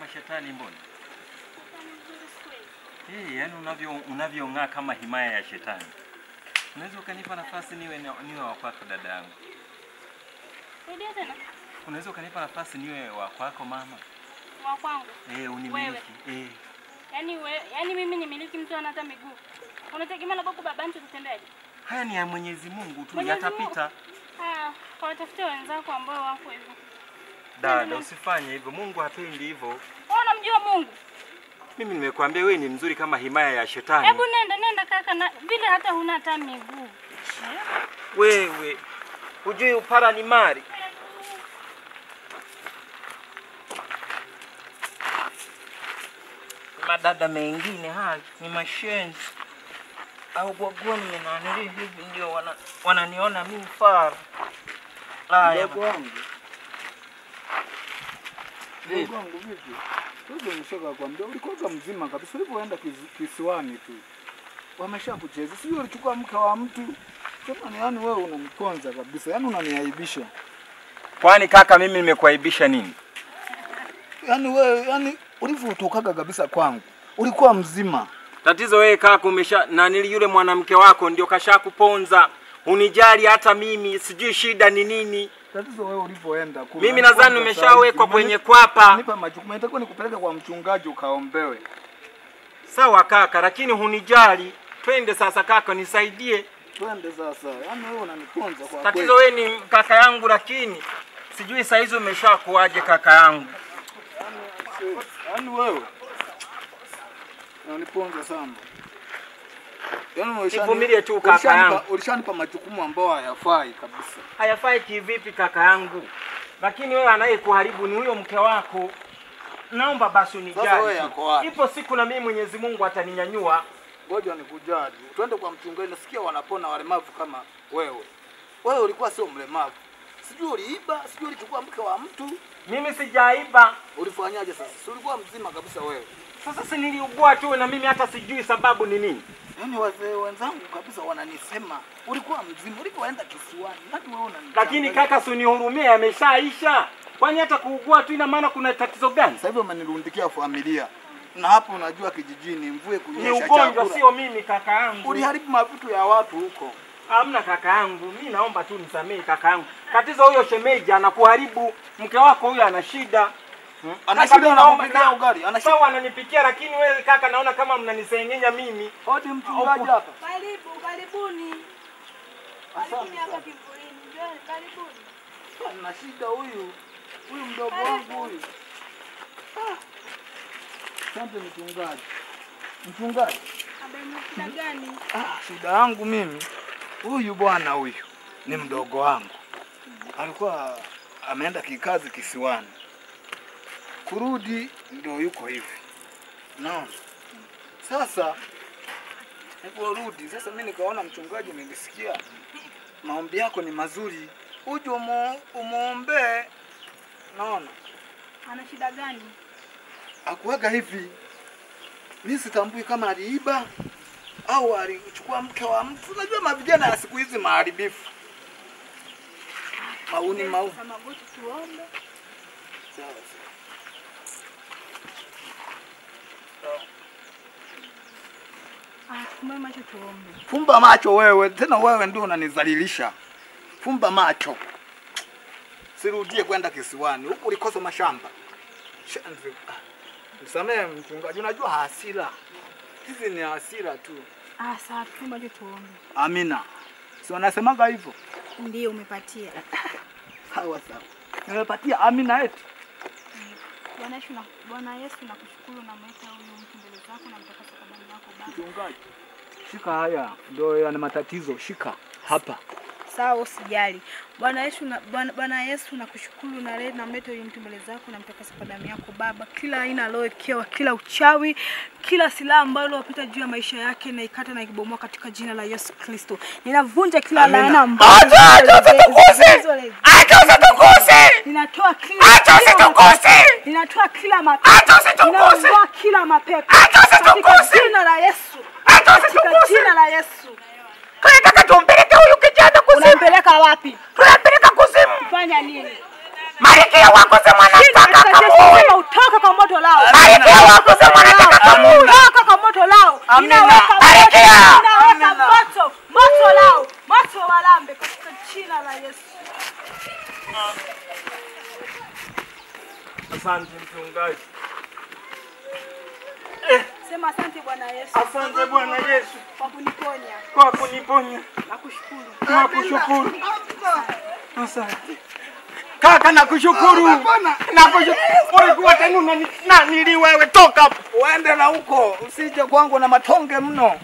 kama shetani mbona? Yani unavyong'aa kama himaya ya shetani. Unaweza ukanipa nafasi niwe wa kwako dada yangu? Ndio tena. Unaweza ukanipa nafasi niwe wa kwako mama? Wa kwangu? Unimiliki. Yaani mimi nimiliki mtu ana hata miguu. Unategemea na baba mtu kutembeaje? Haya ni ya Mwenyezi Mungu tu, yatapita. Kwa tafute wenzako ambao wako hivyo. Dada, usifanye hivyo. Mungu hapendi hivyo. Unamjua Mungu? Mimi nimekuambia wewe ni mzuri kama himaya ya shetani. Hebu nenda kaka, na vile hata huna hata miguu. Wewe hujui upara ni mali. Madada mengine haya ni mashenzi. Au gwagwani na hivi ndio wananiona mimi fara. Ndugu wangu. Ndugu wangu vipi? Wewe umeshoka kwambia ulikuwa mzima kabisa, ulipoenda kisiwani tu. Wameshakucheza. Sio ulichukua mke wa mtu. Sema yani wewe unanikonza kabisa. Yani unaniaibisha. Kwani kaka mimi nimekuaibisha nini? Yani wewe ulivyotokaga kabisa kwangu. Ulikuwa mzima. Tatizo wewe kaka na yule mwanamke wako ndio kashakuponza. Unijali hata mimi, sijui shida ni nini. Tatizo wewe ulipoenda kule. Mimi nadhani umeshawekwa kwenye kwapa. Nipa majukumu, nitakuwa nikupeleka kwa mchungaji ukaombewe. Sawa kaka, lakini hunijali. Twende sasa kaka, nisaidie. Twende sasa. Yaani wewe unaniponza kwa kweli. Tatizo wewe ni kaka yangu, lakini sijui saa hizo umeshakuaje kaka yangu. Yaani wewe unaniponza sana. Nivumilie tu kaka yangu. Ulishanipa majukumu ambayo hayafai kabisa. Hayafai kivipi kaka yangu? Lakini wewe anayekuharibu ni huyo mke wako. Naomba basi unijali. Ipo siku na mimi Mwenyezi Mungu ataninyanyua. Ngoja nikujali. Twende kwa mchungaji, nasikia wanapona walemavu kama wewe. Wewe ulikuwa sio mlemavu. Sijui uliiba, sijui ulichukua mke wa mtu. Mimi sijaiba. Ulifanyaje sasa? Si ulikuwa mzima kabisa wewe. Sasa si niliugua tu na mimi hata sijui sababu ni nini. Yaani wazee wenzangu kabisa wananisema ulikuwa mzima ulipoenda kisiwani. Hadi wewe unaniambia. Lakini kaka usinihurumie, ameshaisha. Kwani hata kuugua tu ina maana kuna tatizo gani? Sasa hivi umenirundikia familia. Na hapo unajua kijijini mvue kunyesha chakula. Ni ugonjwa sio mimi kaka yangu. Uliharibu mavitu ya watu huko. Hamna kaka yangu, mimi naomba tu nisamee kaka yangu. Tatizo huyo shemeji anakuharibu, mke wako huyo ana shida. Ana shida na kupikia ugali. Sawa ananipikia, lakini wewe kaka naona kama mnanisengenya mimi. Hodi mchungaji hapa. Karibuni. Karibuni hapa kivulini. Njoo karibuni. Ana shida huyu. Huyu mdogo wangu huyu. Asante mchungaji. Mchungaji. Shida gani? Shida yangu mimi. Huyu bwana huyu ni mdogo wangu. Alikuwa ameenda kikazi kisiwani. Kurudi ndio yuko hivi. Naona. Sasa niliporudi sasa mimi nikaona mchungaji, nilisikia maombi yako ni mazuri. Uje umuombe. Naona. Ana shida gani? Akuaga hivi. Mimi sitambui kama aliiba au alichukua mke wa mtu. Unajua mavijana ya siku hizi maharibifu. Mauni. Magoti tuombe. Sawa. Fumba macho tuombe. Fumba macho wewe, tena wewe ndio unanizalilisha. Fumba macho. Sirudie kwenda kisiwani. Huko ulikosa mashamba. Nisamee mchungaji, unajua hasira. Hizi ni hasira tu. Sawa, fumba macho tuombe. Amina. Si wanasemaga hivyo? Ndio umepatia. Sawa. Nimepatia amina eti. Bwana Yesu nakushukuru na mweka huyo mtu mbele zako na mtakatifu kwa damu yako Baba. Mchungaji. Shika haya, ndio yana matatizo, shika hapa. Sawa usijali. Bwana Yesu nakushukuru na leo namleta huyo mtu mbele zako na mtakatifu kwa damu yako Baba. Kila aina aloekewa, kila uchawi, kila silaha ambayo iliyopita juu ya maisha yake na ikata na ikibomoa katika jina la Yesu Kristo. Ninavunja kila laana ambayo. Acha usitukose. Ninatoa kila. Acha usitukose. Ninatoa kila mapepo. Acha usitukose. Ninatoa kila mapepo. Acha usitukose. Katika jina la Yesu. Acha usitukose. Katika jina la Yesu. Tunataka tumpeleke huyu kijana kuzimu. Unampeleka wapi? Tunapeleka kuzimu. Fanya nini? Malkia wako sema nataka kama utoka kwa moto lao. Barikiwa wako sema nataka moto. Kaka moto lao. Ninaweka moto. Moto lao. Moto walambe katika jina la Yesu. Asante mchungaji. Sema asante Bwana Yesu. Asante Bwana Yesu kwa kuniponya. Kwa kuniponya. Nakushukuru. Nakushukuru. Asante. Kaka nakushukuru. Nakushukuru. Ulikuwa tena nani wewe toka hapo. Uende na huko, usije kwangu na matonge mno.